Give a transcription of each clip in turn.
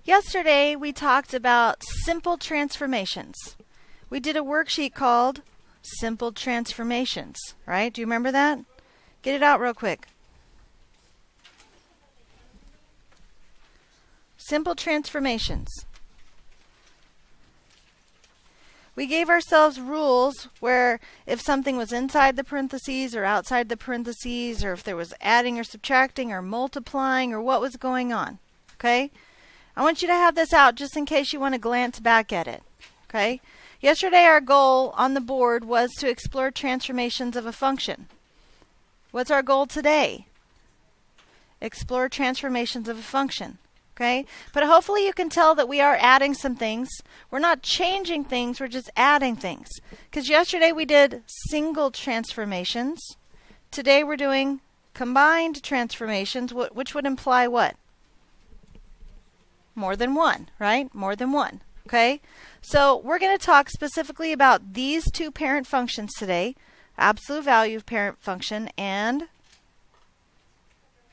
Yesterday we talked about simple transformations. We did a worksheet called Simple Transformations, right? Do you remember that? Get it out real quick. Simple transformations. We gave ourselves rules where if something was inside the parentheses or outside the parentheses, or if there was adding or subtracting or multiplying or what was going on. Okay? I want you to have this out just in case you want to glance back at it. Okay? Yesterday our goal on the board was to explore transformations of a function. What's our goal today? Explore transformations of a function. Okay? But hopefully you can tell that we are adding some things. We're not changing things, we're just adding things. Because yesterday we did single transformations. Today we're doing combined transformations, which would imply what? More than one, right? More than one. Okay? So we're going to talk specifically about these two parent functions today. Absolute value parent function and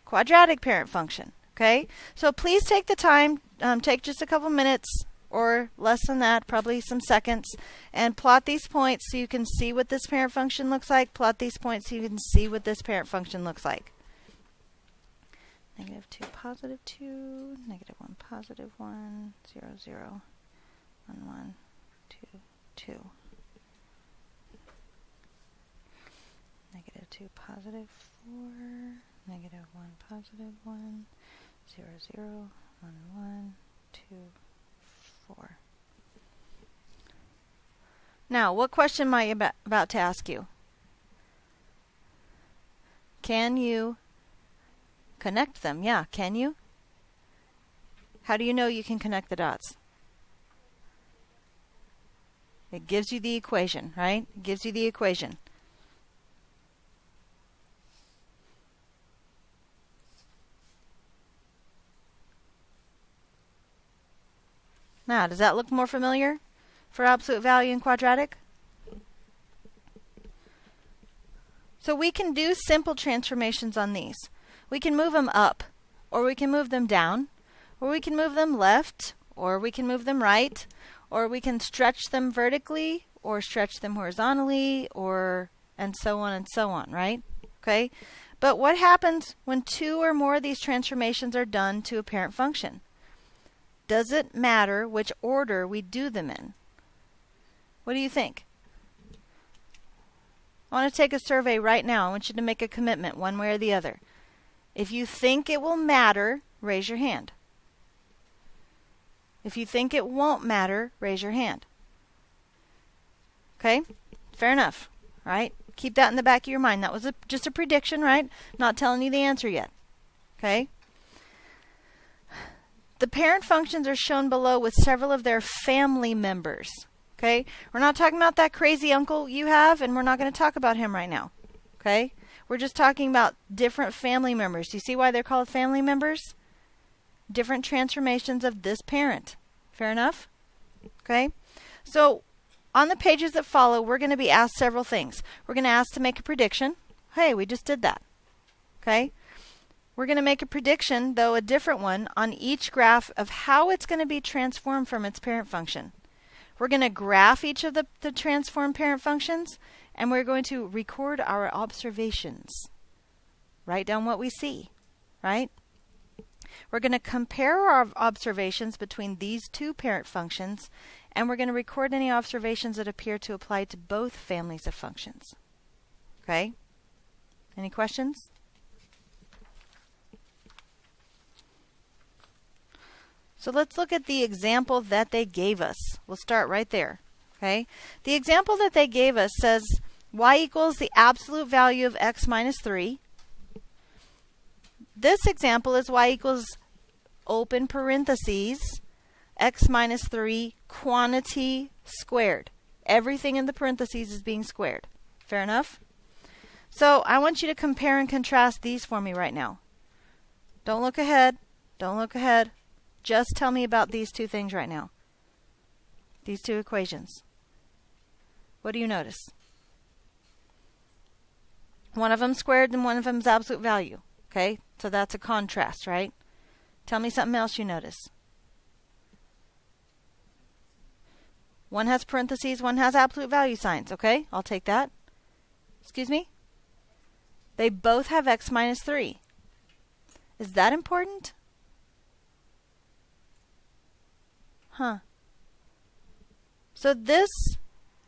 quadratic parent function. Okay? So please take the time, take just a couple minutes or less than that, probably some seconds, and plot these points so you can see what this parent function looks like. Plot these points so you can see what this parent function looks like. -2, +2, -1, +1, 0, 0, 1, 1, 2, 2. -2, +4, -1, +1, 0, 0, 1, 1, 2, 4. Now, what question am I about to ask you? Can you connect them? Yeah, can you? How do you know you can connect the dots? It gives you the equation, right? It gives you the equation. Now, does that look more familiar for absolute value and quadratic? So we can do simple transformations on these. We can move them up, or we can move them down, or we can move them left, or we can move them right, or we can stretch them vertically, or stretch them horizontally, or and so on, right? Okay? But what happens when two or more of these transformations are done to a parent function? Does it matter which order we do them in? What do you think? I want to take a survey right now. I want you to make a commitment one way or the other. If you think it will matter, raise your hand. If you think it won't matter, raise your hand. Okay? Fair enough. Right? Keep that in the back of your mind. That was just a prediction, right? Not telling you the answer yet. Okay? The parent functions are shown below with several of their family members. Okay? We're not talking about that crazy uncle you have, and we're not going to talk about him right now. Okay? We're just talking about different family members. Do you see why they're called family members? Different transformations of this parent. Fair enough? Okay? So, on the pages that follow, we're going to be asked several things. We're going to ask to make a prediction. Hey, we just did that. Okay? We're going to make a prediction, though a different one, on each graph of how it's going to be transformed from its parent function. We're going to graph each of the transformed parent functions, and we're going to record our observations. Write down what we see, right? We're going to compare our observations between these two parent functions, and we're going to record any observations that appear to apply to both families of functions. Okay? Any questions? So let's look at the example that they gave us. We'll start right there. Okay? The example that they gave us says y equals the absolute value of x minus 3. This example is y equals open parentheses x minus 3 quantity squared. Everything in the parentheses is being squared. Fair enough? So I want you to compare and contrast these for me right now. Don't look ahead. Don't look ahead. Just tell me about these two things right now. These two equations. What do you notice? One of them squared and one of them is absolute value. Okay? So that's a contrast, right? Tell me something else you notice. One has parentheses, one has absolute value signs. Okay, I'll take that. Excuse me? They both have x minus 3. Is that important? Huh. So this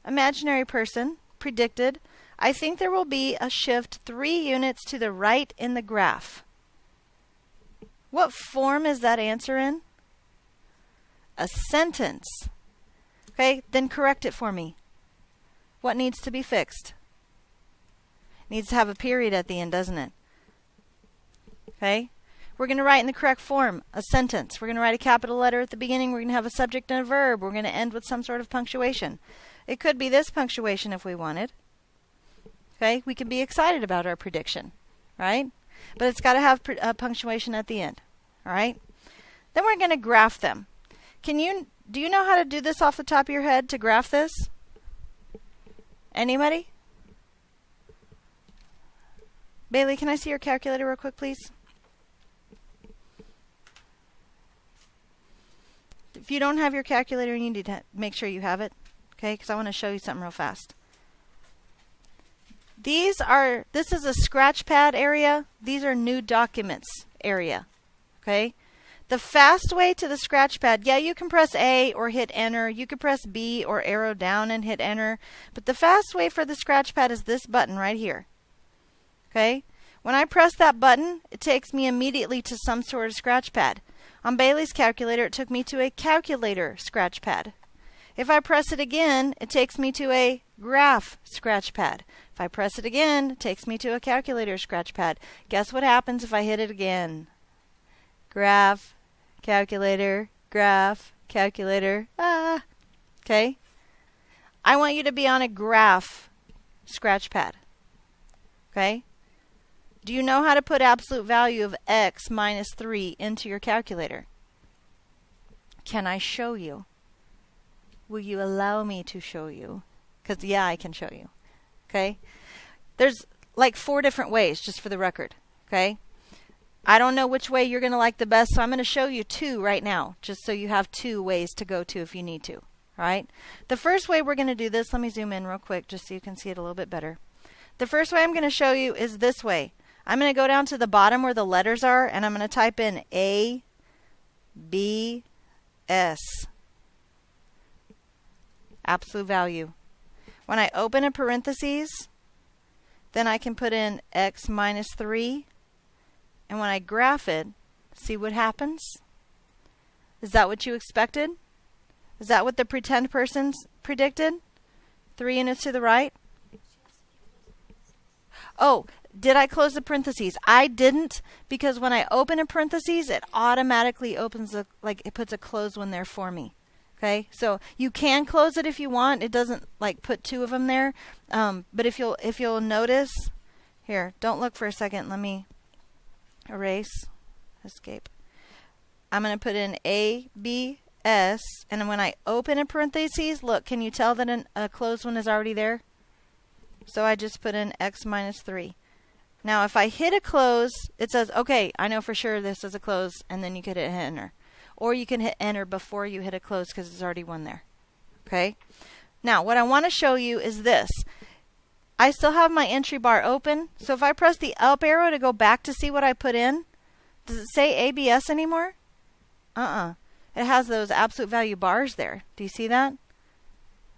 imaginary person predicted, I think there will be a shift 3 units to the right in the graph. What form is that answer in? A sentence. Okay, then correct it for me. What needs to be fixed? It needs to have a period at the end, doesn't it? Okay, we're going to write in the correct form a sentence. We're going to write a capital letter at the beginning. We're going to have a subject and a verb. We're going to end with some sort of punctuation. It could be this punctuation if we wanted. Okay, we can be excited about our prediction, right? But it's got to have punctuation at the end, all right? Then we're going to graph them. Do you know how to do this off the top of your head, to graph this? Anybody? Bailey, can I see your calculator real quick, please? If you don't have your calculator, you need to make sure you have it, okay? Because I want to show you something real fast. This is a scratch pad area. These are new documents area, okay? The fast way to the scratch pad, yeah, you can press A or hit enter. You can press B or arrow down and hit enter. But the fast way for the scratch pad is this button right here, okay? When I press that button, it takes me immediately to some sort of scratch pad. On Bailey's calculator, it took me to a calculator scratch pad. If I press it again, it takes me to a graph scratch pad. If I press it again, it takes me to a calculator scratch pad. Guess what happens if I hit it again? Graph, calculator, graph, calculator. Okay? I want you to be on a graph scratch pad. Okay? Do you know how to put absolute value of x minus 3 into your calculator? Can I show you? Will you allow me to show you? Because, yeah, I can show you. Okay? There's like 4 different ways, just for the record. Okay? I don't know which way you're going to like the best, so I'm going to show you 2 right now, just so you have 2 ways to go to if you need to. All right? The first way we're going to do this, let me zoom in real quick just so you can see it a little bit better. The first way I'm going to show you is this way. I'm going to go down to the bottom where the letters are, and I'm going to type in A, B, S. Absolute value. When I open a parentheses, then I can put in x minus 3. And when I graph it, see what happens? Is that what you expected? Is that what the pretend person predicted? 3 units to the right? Oh, did I close the parentheses? I didn't, because when I open a parentheses, it automatically opens it puts a closed one there for me. Okay, so you can close it if you want. It doesn't put 2 of them there. But if you'll notice, here, don't look for a second. Let me erase, escape. I'm going to put in A, B, S, and when I open a parentheses, look, can you tell that a closed one is already there? So I just put in x minus 3. Now if I hit a close, it says, okay, I know for sure this is a close, and then you could hit enter. Or you can hit enter before you hit a close because there's already one there. Okay? Now what I want to show you is this. I still have my entry bar open, so if I press the up arrow to go back to see what I put in, does it say ABS anymore? It has those absolute value bars there. Do you see that?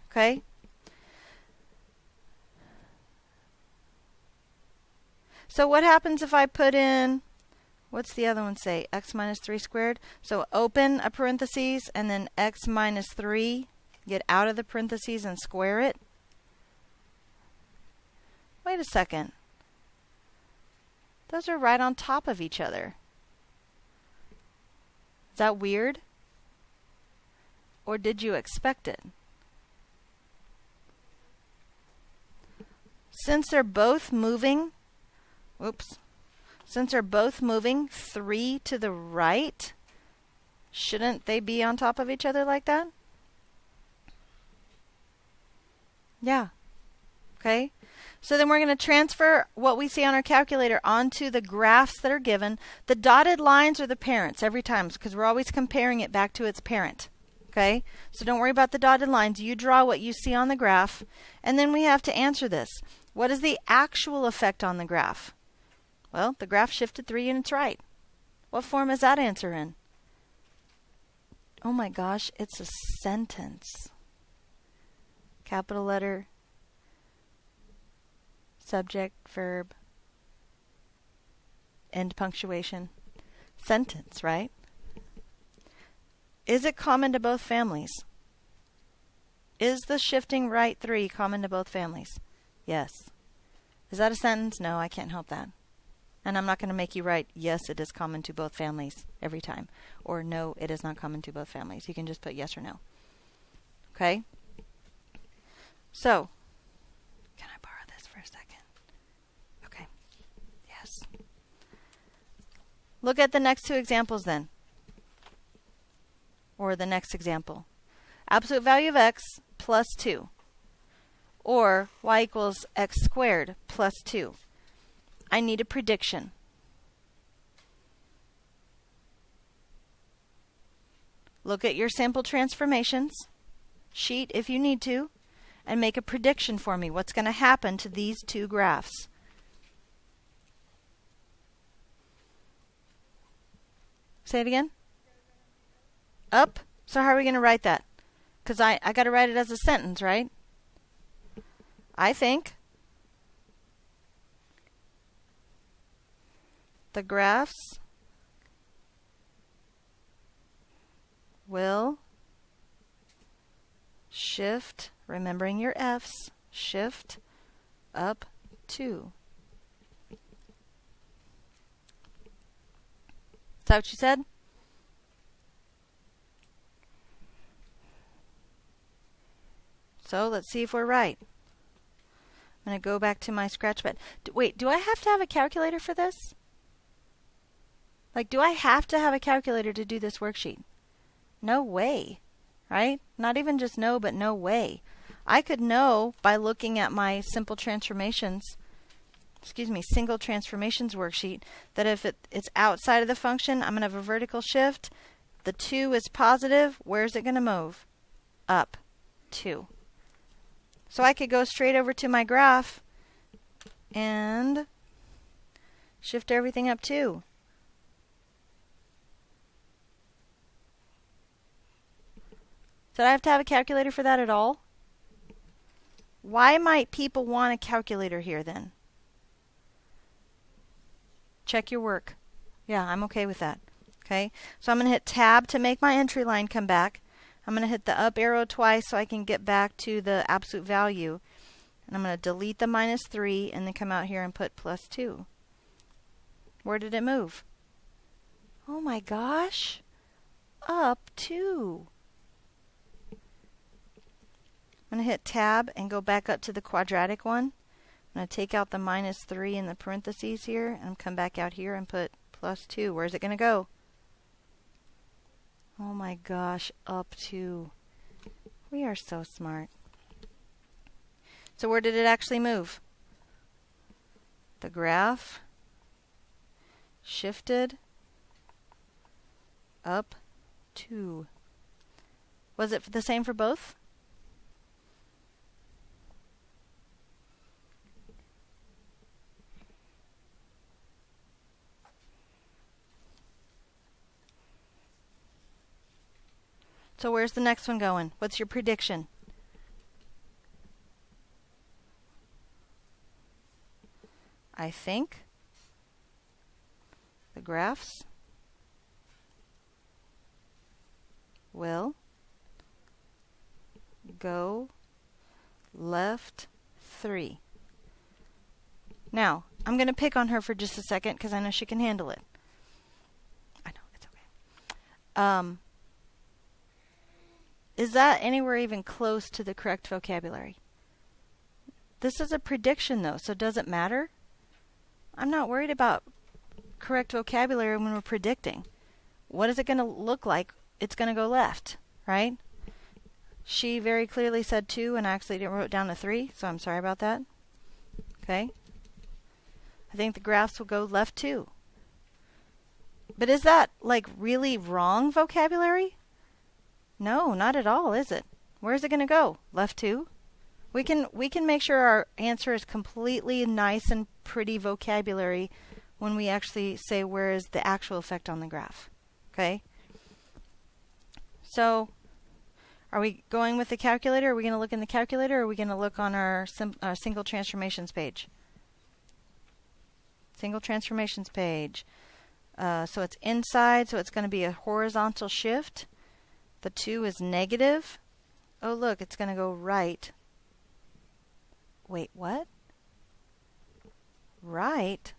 Okay? So what happens if I put in, what's the other one say? X minus 3 squared. So open a parentheses and then x minus 3. Get out of the parentheses and square it. Wait a second. Those are right on top of each other. Is that weird? Or did you expect it? Since they're both moving, since they're both moving 3 to the right, shouldn't they be on top of each other like that? Yeah. Okay. So then we're going to transfer what we see on our calculator onto the graphs that are given. The dotted lines are the parents every time because we're always comparing it back to its parent. Okay? So don't worry about the dotted lines. You draw what you see on the graph. And then we have to answer this. What is the actual effect on the graph? Well, the graph shifted 3 units right. What form is that answer in? Oh my gosh, it's a sentence. Capital letter, subject, verb, end punctuation. Sentence, right? Is it common to both families? Is the shifting right 3 common to both families? Yes. Is that a sentence? No, I can't help that. And I'm not going to make you write, yes, it is common to both families every time. Or no, it is not common to both families. You can just put yes or no. Okay? So, can I borrow this for a second? Okay. Yes. Look at the next 2 examples then. Or the next example. Absolute value of x plus 2. Or y equals x squared plus 2. I need a prediction. Look at your sample transformations sheet if you need to, and make a prediction for me. What's going to happen to these 2 graphs? Say it again. Up. So how are we going to write that? Because I got to write it as a sentence, right? I think the graphs will shift, remembering your F's, shift up 2. Is that what you said? So let's see if we're right. I'm going to go back to my scratchpad. Wait, do I have to have a calculator for this? Like, do I have to have a calculator to do this worksheet? No way, right? Not even just no, but no way. I could know by looking at my single transformations worksheet, that if it's outside of the function, I'm going to have a vertical shift. The 2 is positive. Where's it going to move? Up 2. So I could go straight over to my graph and shift everything up 2. Did I have to have a calculator for that at all? Why might people want a calculator here then? Check your work. Yeah, I'm okay with that. Okay, so I'm going to hit Tab to make my entry line come back. I'm going to hit the up arrow twice so I can get back to the absolute value. And I'm going to delete the minus 3 and then come out here and put plus 2. Where did it move? Oh my gosh. Up 2. I'm going to hit Tab and go back up to the quadratic one. I'm going to take out the minus 3 in the parentheses here and come back out here and put plus 2. Where's it going to go? Oh my gosh, up 2. We are so smart. So where did it actually move? The graph shifted up 2. Was it the same for both? So where's the next one going? What's your prediction? I think the graphs will go left 3. Now, I'm going to pick on her for just a second because I know she can handle it. I know, it's okay. Is that anywhere even close to the correct vocabulary? This is a prediction though, so does it matter? I'm not worried about correct vocabulary when we're predicting. What is it going to look like? It's going to go left, right? She very clearly said 2 and I actually wrote down a 3, so I'm sorry about that. Okay. I think the graphs will go left 2. But is that like really wrong vocabulary? No, not at all, is it? Where's it going to go? Left 2? We can make sure our answer is completely nice and pretty vocabulary when we actually say where is the actual effect on the graph. Okay? So, are we going with the calculator? Are we going to look in the calculator, or are we going to look on our single transformations page? Single transformations page. So it's inside, so it's going to be a horizontal shift. The 2 is negative. Oh, look, it's going to go right. Wait, what? Right?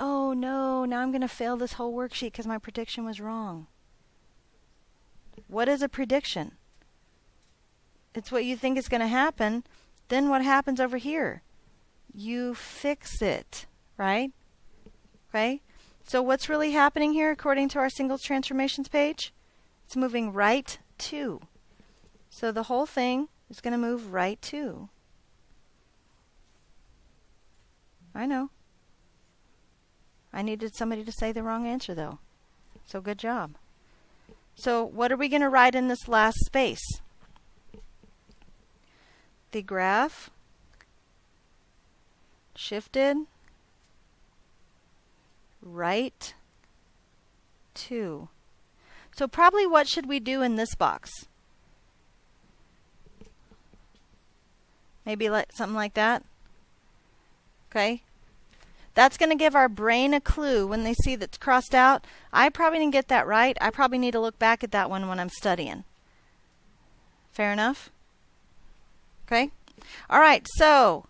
Oh, no, now I'm going to fail this whole worksheet because my prediction was wrong. What is a prediction? It's what you think is going to happen. Then what happens over here? You fix it, right? Okay? So what's really happening here according to our singles transformations page? It's moving right 2. So the whole thing is going to move right 2. I know. I needed somebody to say the wrong answer, though. So good job. So what are we going to write in this last space? The graph shifted right 2. So probably what should we do in this box? Maybe something like that. Okay? That's going to give our brain a clue when they see that's crossed out. I probably didn't get that right. I probably need to look back at that one when I'm studying. Fair enough? Okay? All right, so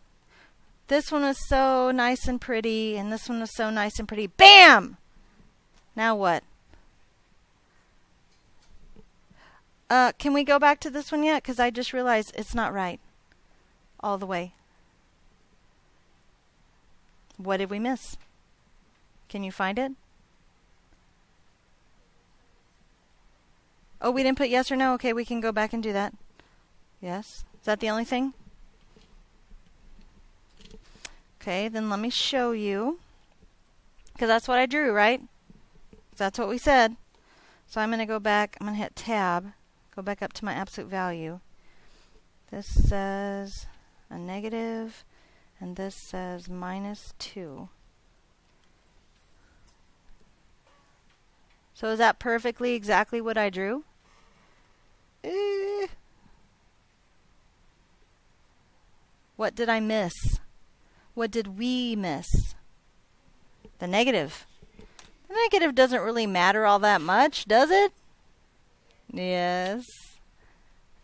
this one was so nice and pretty, and this one was so nice and pretty. Bam! Now what? Can we go back to this one yet? Because I just realized it's not right all the way. What did we miss? Can you find it? Oh, we didn't put yes or no? Okay, we can go back and do that. Yes? Is that the only thing? Okay, then let me show you. Because that's what I drew, right? That's what we said. So I'm going to go back. I'm going to hit tab. Go back up to my absolute value. This says a negative. And this says -2. So is that perfectly exactly what I drew? What did I miss? What did we miss? The negative. The negative doesn't really matter all that much, does it? Yes.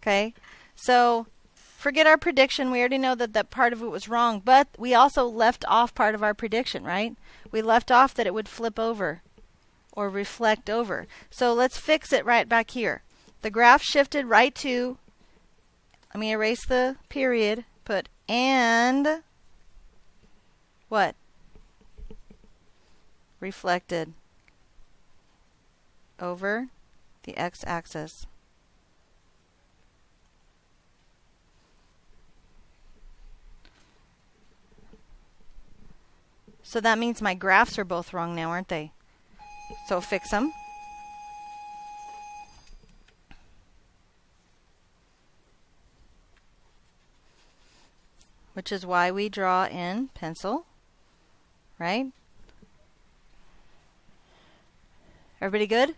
Okay. So forget our prediction. We already know that part of it was wrong, but we also left off part of our prediction, right? We left off that it would flip over or reflect over. So let's fix it right back here. The graph shifted right to, let me erase the period, put and what? Reflected over the x-axis. So that means my graphs are both wrong now, aren't they? So fix them. Which is why we draw in pencil, right? Everybody good?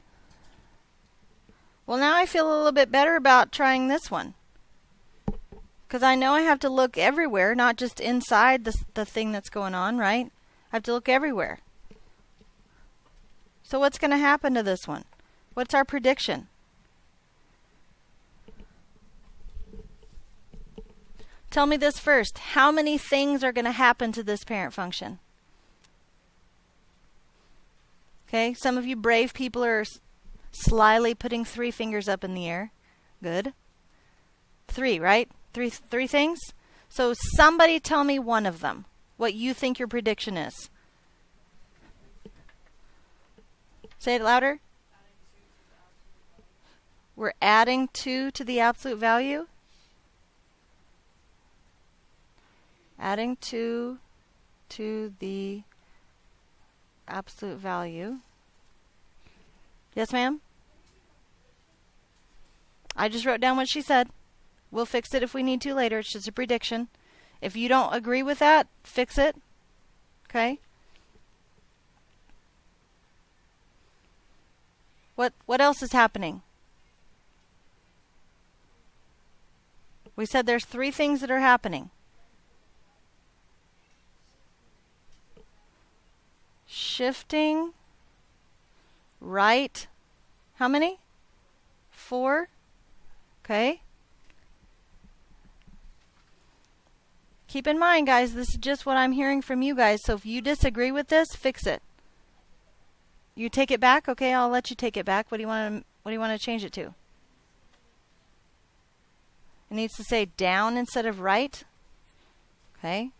Well, now I feel a little bit better about trying this one. Because I know I have to look everywhere, not just inside the thing that's going on, right? I have to look everywhere. So what's going to happen to this one? What's our prediction? Tell me this first. How many things are going to happen to this parent function? Okay, some of you brave people are slyly putting 3 fingers up in the air. Good. 3, right? Three things? So somebody tell me one of them. What you think your prediction is. Say it louder. We're adding 2 to the absolute value. Adding 2 to the absolute value. Yes, ma'am? I just wrote down what she said. We'll fix it if we need to later. It's just a prediction. If you don't agree with that, fix it. Okay? What else is happening? We said there's 3 things that are happening. Shifting, right. How many? 4. Okay. Keep in mind, guys, this is just what I'm hearing from you guys. So if you disagree with this, fix it. You take it back? Okay, I'll let you take it back. What do you want to change it to? It needs to say down instead of right. Okay.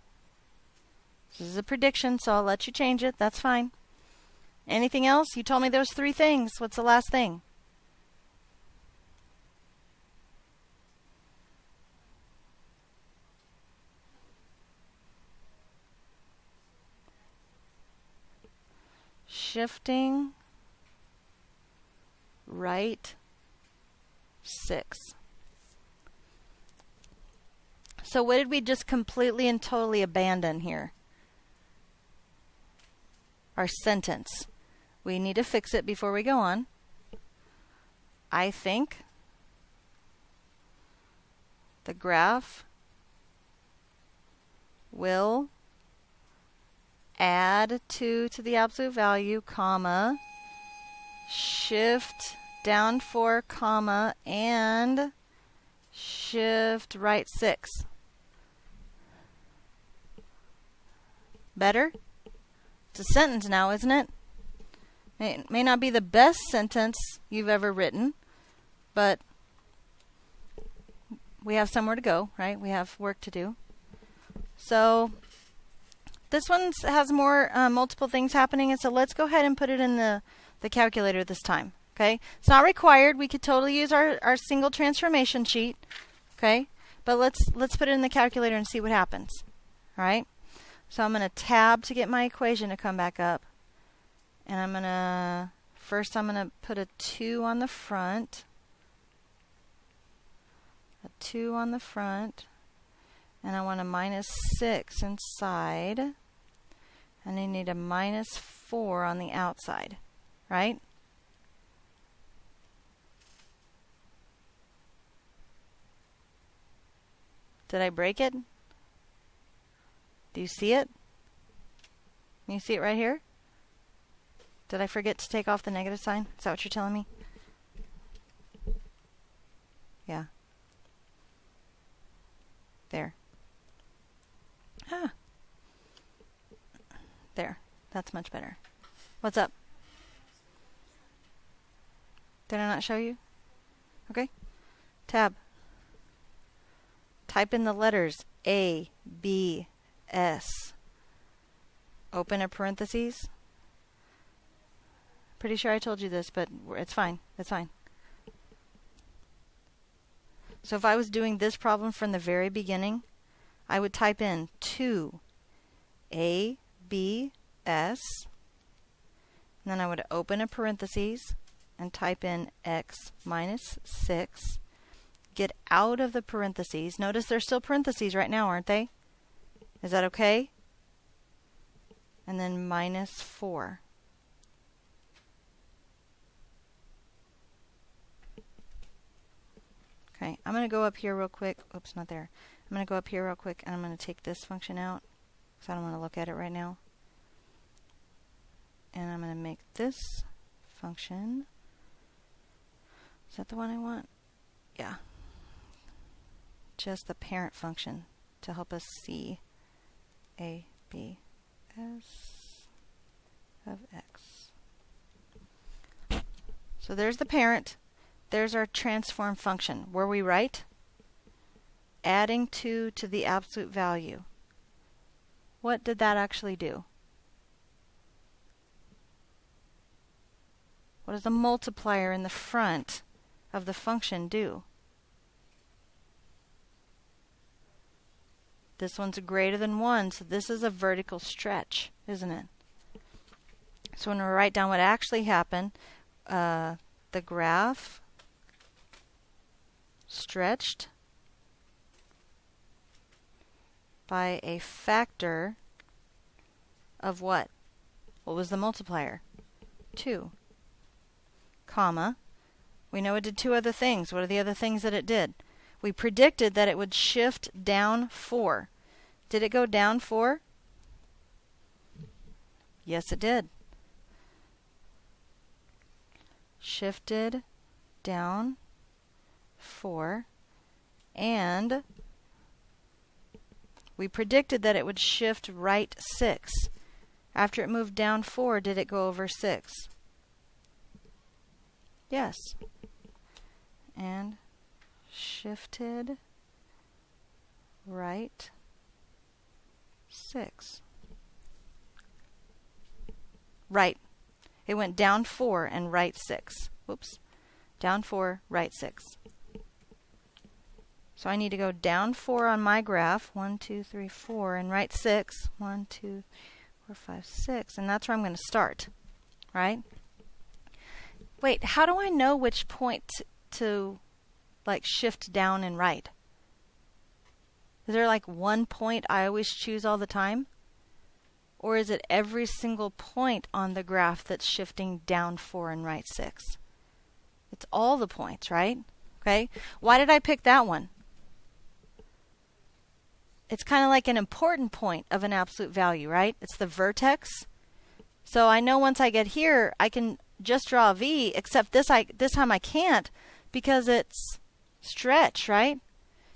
This is a prediction, so I'll let you change it. That's fine. Anything else? You told me those 3 things. What's the last thing? Shifting, right, 6. So what did we just completely and totally abandon here? Our sentence. We need to fix it before we go on. I think the graph will add 2 to the absolute value, comma, shift down 4, comma, and shift right 6. Better? It's a sentence now, isn't it? It may not be the best sentence you've ever written, but we have somewhere to go, right? We have work to do. So this one has more multiple things happening, and so let's go ahead and put it in the calculator this time. Okay, it's not required. We could totally use our single transformation sheet. Okay, but let's put it in the calculator and see what happens. All right. So I'm going to tab to get my equation to come back up, and I'm going to put a 2 on the front, and I want a minus 6 inside, and I need a minus 4 on the outside, right? Did I break it? Do you see it? Can you see it right here? Did I forget to take off the negative sign? Is that what you're telling me? Yeah. There. Ah. There. That's much better. What's up? Did I not show you? Okay. Tab. Type in the letters A, B, S. Open a parentheses. Pretty sure I told you this, but it's fine. It's fine. So if I was doing this problem from the very beginning, I would type in 2 A, B, S. And then I would open a parentheses and type in x minus 6. Get out of the parentheses. Notice there's still parentheses right now, aren't they? Is that okay? And then minus 4. Okay, I'm going to go up here real quick. Oops, not there. I'm going to go up here real quick, and I'm going to take this function out because I don't want to look at it right now. And I'm going to make this function. Is that the one I want? Yeah. Just the parent function to help us see A, B, S of x. So there's the parent. There's our transform function. Were we right? Adding 2 to the absolute value. What did that actually do? What does the multiplier in the front of the function do? This one's greater than 1, so this is a vertical stretch, isn't it? So when we write down what actually happened, the graph stretched by a factor of what? What was the multiplier? 2, comma. We know it did 2 other things. What are the other things that it did? We predicted that it would shift down 4. Did it go down 4? Yes, it did. Shifted down 4, and we predicted that it would shift right 6. After it moved down 4, did it go over 6? Yes. And shifted right 6. Right. It went down 4 and right 6. Whoops. Down 4, right 6. So I need to go down 4 on my graph. 1, 2, 3, 4, and right 6. 1, 2, 4, 5, 6. And that's where I'm going to start. Right? Wait, how do I know which point to like shift down and right? Is there like one point I always choose all the time? Or is it every single point on the graph that's shifting down 4 and right 6? It's all the points, right? Okay. Why did I pick that one? It's kind of like an important point of an absolute value, right? It's the vertex. So I know once I get here, I can just draw a V, except this time I can't because it's stretch, right?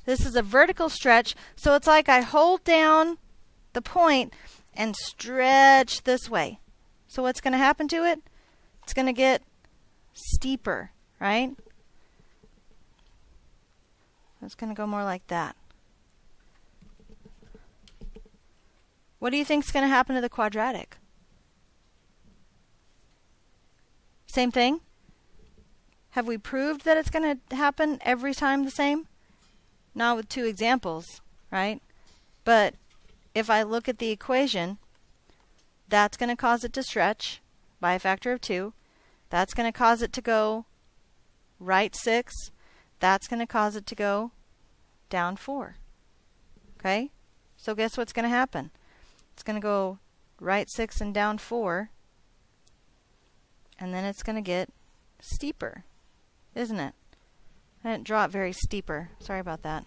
This is a vertical stretch, so it's like I hold down the point and stretch this way. So what's going to happen to it? It's going to get steeper, right? It's going to go more like that. What do you think is going to happen to the quadratic? Same thing? Have we proved that it's going to happen every time the same? Not with 2 examples, right? But if I look at the equation, that's going to cause it to stretch by a factor of 2. That's going to cause it to go right 6. That's going to cause it to go down 4. Okay? So guess what's going to happen? It's going to go right 6 and down 4. And then it's going to get steeper, isn't it? I didn't draw it very steeper. Sorry about that.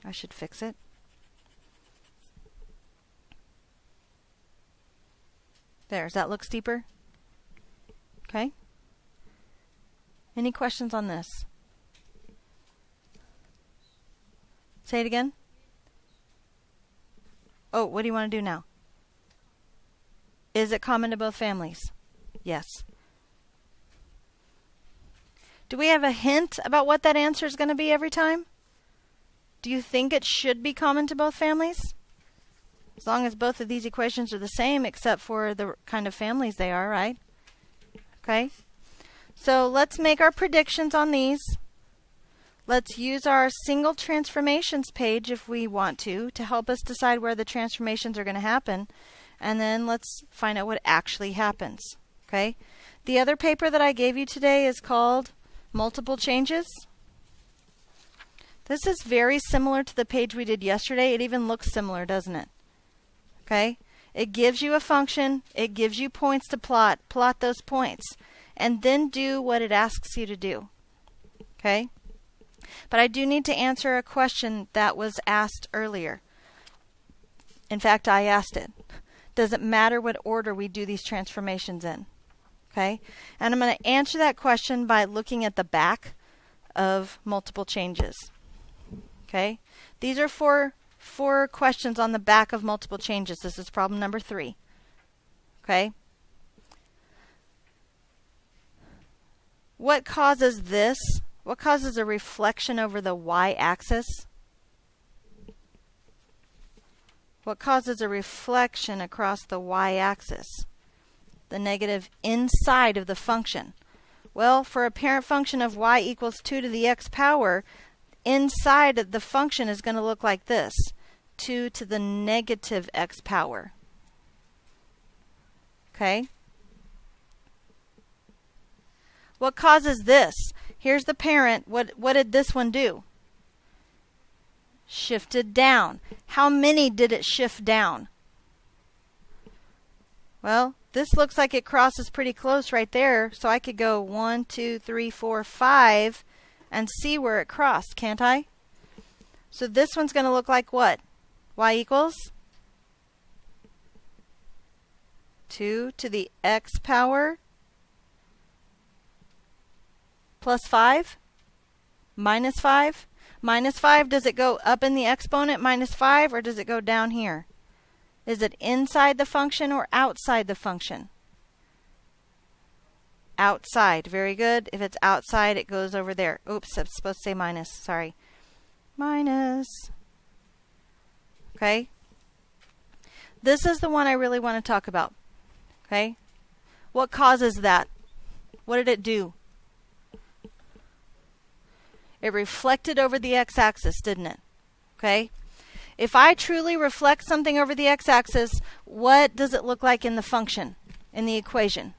I should fix it. There, does that look steeper? Okay. Any questions on this? Say it again. Oh, what do you want to do now? Is it common to both families? Yes. Do we have a hint about what that answer is going to be every time? Do you think it should be common to both families? As long as both of these equations are the same, except for the kind of families they are, right? Okay. So let's make our predictions on these. Let's use our single transformations page if we want to help us decide where the transformations are going to happen. And then let's find out what actually happens. Okay. The other paper that I gave you today is called Multiple Changes. This is very similar to the page we did yesterday. It even looks similar, doesn't it? Okay. It gives you a function. It gives you points to plot. Plot those points. And then do what it asks you to do. Okay. But I do need to answer a question that was asked earlier. In fact, I asked it. Does it matter what order we do these transformations in? Okay? And I'm going to answer that question by looking at the back of multiple changes. Okay? These are four questions on the back of multiple changes. This is problem number 3. Okay? What causes this? What causes a reflection over the y-axis? What causes a reflection across the y-axis? The negative inside of the function. Well, for a parent function of y equals 2 to the x power, inside of the function is going to look like this. 2 to the negative x power. Okay? What causes this? Here's the parent. What did this one do? Shifted down. How many did it shift down? Well, this looks like it crosses pretty close right there, so I could go 1, 2, 3, 4, 5 and see where it crossed, can't I? So this one's going to look like what? Y equals 2 to the x power plus 5 minus 5. Minus 5, does it go up in the exponent minus 5 or does it go down here? Is it inside the function or outside the function? Outside. Very good. If it's outside, it goes over there. Oops, I'm supposed to say minus. Sorry. Minus. Okay. This is the one I really want to talk about. Okay. What causes that? What did it do? It reflected over the x-axis, didn't it? Okay. If I truly reflect something over the x-axis, what does it look like in the function, in the equation?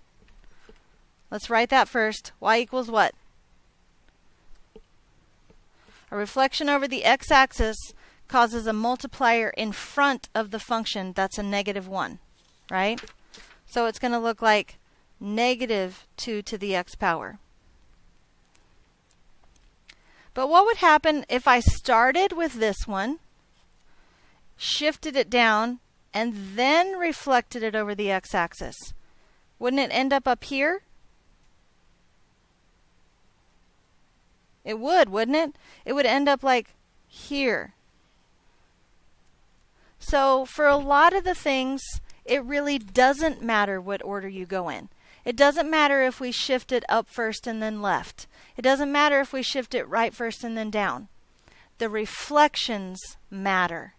Let's write that first. Y equals what? A reflection over the x-axis causes a multiplier in front of the function that's a negative 1, right? So it's going to look like negative 2 to the x power. But what would happen if I started with this one, shifted it down, and then reflected it over the x-axis? Wouldn't it end up here? It would, wouldn't it? It would end up like here. So for a lot of the things, it really doesn't matter what order you go in. It doesn't matter if we shift it up first and then left. It doesn't matter if we shift it right first and then down. The reflections matter.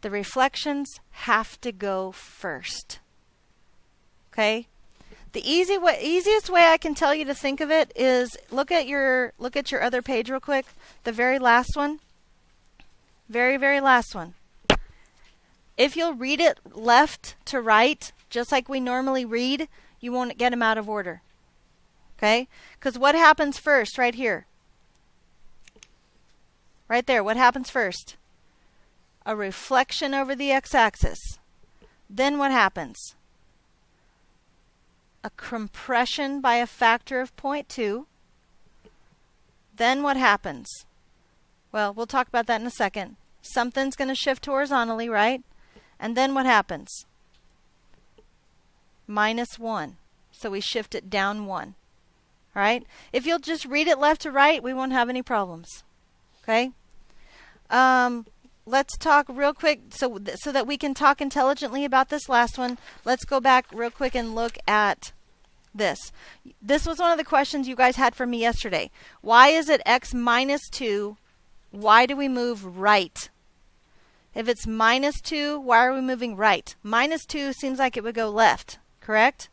The reflections have to go first. Okay? The easiest way I can tell you to think of it is look at your other page real quick. The very last one. Very, very last one. If you'll read it left to right, just like we normally read, you won't get them out of order. Okay? Because what happens first right here? Right there, what happens first? A reflection over the x-axis. Then what happens? A compression by a factor of 0.2. Then what happens? Well, we'll talk about that in a second. Something's going to shift horizontally, right? And then what happens? Minus 1. So we shift it down 1. All right? If you'll just read it left to right, we won't have any problems. Okay? Let's talk real quick so that we can talk intelligently about this last one. Let's go back real quick and look at this. This was one of the questions you guys had for me yesterday. Why is it x minus 2? Why do we move right? If it's minus 2, why are we moving right? Minus 2 seems like it would go left, correct?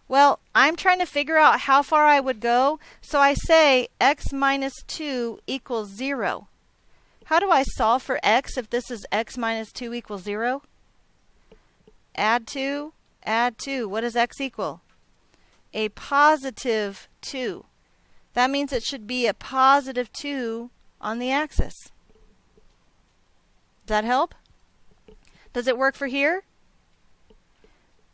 Well, I'm trying to figure out how far I would go, so I say x minus 2 equals 0. How do I solve for x if this is x minus 2 equals 0? Add 2, add 2. What does x equal? A positive 2. That means it should be a positive 2 on the axis. Does that help? Does it work for here?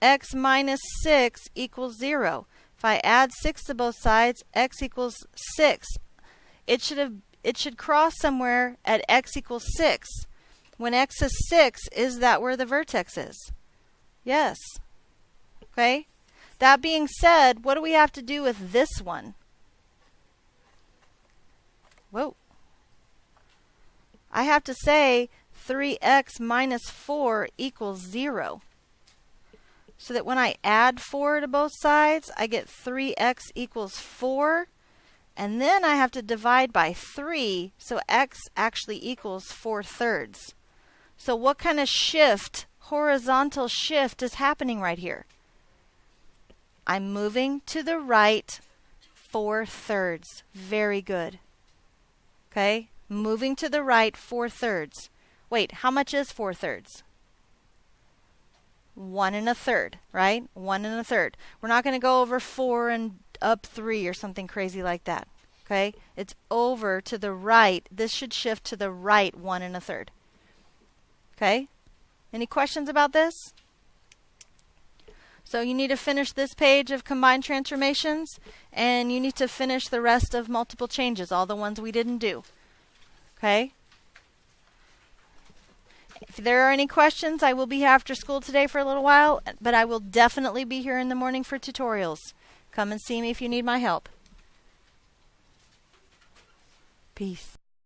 X minus 6 equals 0. If I add 6 to both sides, x equals 6. It should cross somewhere at x equals 6. When x is 6, is that where the vertex is? Yes. Okay? That being said, what do we have to do with this one? Whoa. I have to say 3x minus 4 equals 0. So that when I add 4 to both sides, I get 3x equals 4. And then I have to divide by 3, so x actually equals 4/3. So what kind of shift, horizontal shift, is happening right here? I'm moving to the right 4/3. Very good. Okay? Moving to the right 4/3. Wait, how much is 4/3? 1 1/3, right? 1 1/3. We're not going to go over 4 and up 3 or something crazy like that. Okay? It's over to the right. This should shift to the right 1 1/3. Okay? Any questions about this? So you need to finish this page of combined transformations, and you need to finish the rest of multiple changes, all the ones we didn't do. Okay? If there are any questions, I will be here after school today for a little while, but I will definitely be here in the morning for tutorials. Come and see me if you need my help. Peace.